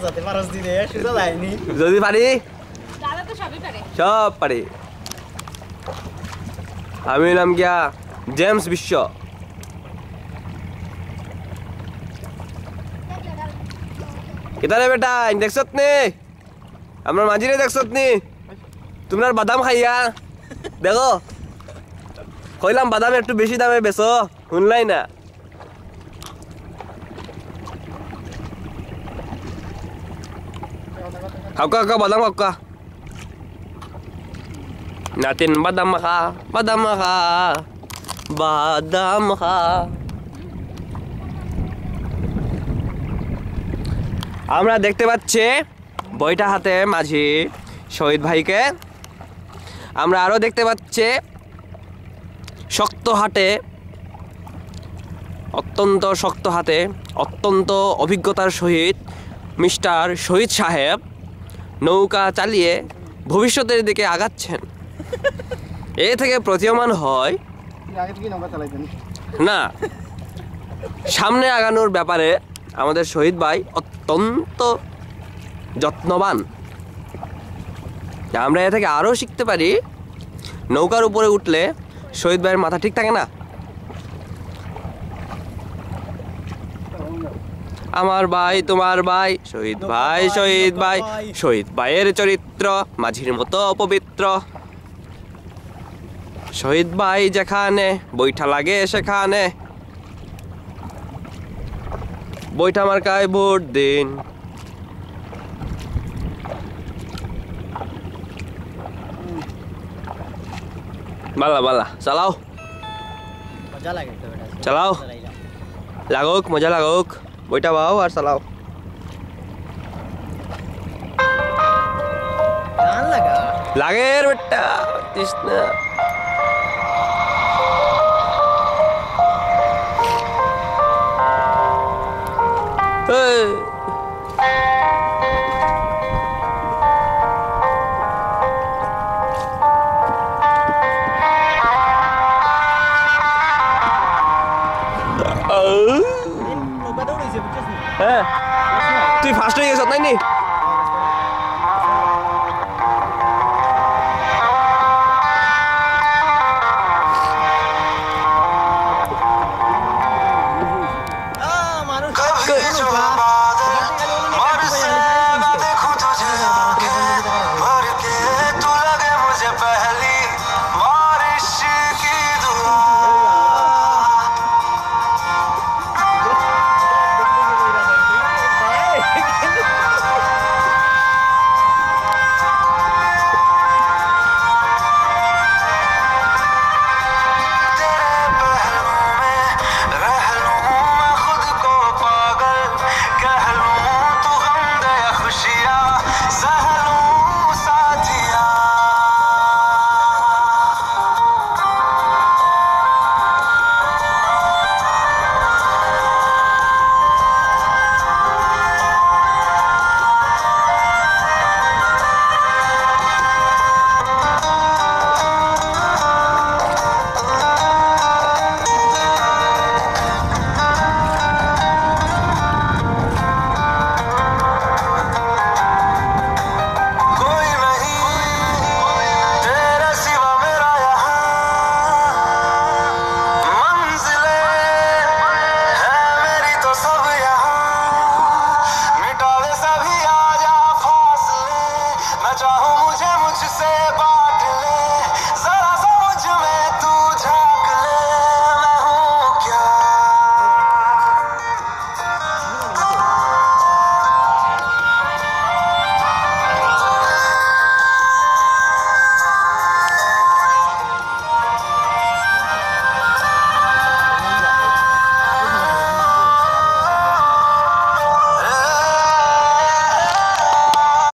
বাজাতে পারস দিনে সুদা যায়নি যদি পারি দাদা তো সবই পারে সব পারি আমি নাম গিয়া জেমস বিশ্ব কিতারে বেটা দেখছত নি আমার মাঝিরে দেখছত নি তোমার বাদাম খাইয়া দেখো কইলাম বাদাম একটু বেশি দামে বেচো শুনলাই না খাওকা খাওকা বাদাম খাওকা নাতিন বাদাম খা বাদাম খা বাদাম খা আমরা দেখতে পাচ্ছি বইটা হাতে মাঝি শহীদ ভাইকে আমরা আরো দেখতে পাচ্ছি শক্ত হাতে অত্যন্ত শক্ত হাতে অত্যন্ত অভিজ্ঞতার সহিত মিস্টার শহীদ সাহেব নৌকা চালিয়ে ভবিষ্যতের দিকে আগাচ্ছেন এ থেকে প্রতীয়মান হয় না সামনে আগানোর ব্যাপারে আমাদের শহীদ ভাই অত্যন্ত যত্নবান আমরা এ থেকে আরও শিখতে পারি নৌকার উপরে উঠলে শহীদ ভাইয়ের মাথা ঠিক থাকে না আমার ভাই তোমার ভাই শহীদ ভাই শহীদ ভাই শহীদ ভাইয়ের চরিত্র মাঝির মতো অপবিত্র শহীদ ভাই যেখানে বৈঠা লাগে সেখানে বৈঠা মার্কায় ভোট দিন বালা বালা চালাও মজা লাগে তো বেটা চালাও লাগুক মজা লাগুক বইটা বাও আর চালাও গান লাগা লাগে রে বেটা তৃষ্ণা নৌকা দৌড়াইছে বুঝছিস নি হ্যাঁ তুই ফার্স্ট হয়ে গেছ তাই নি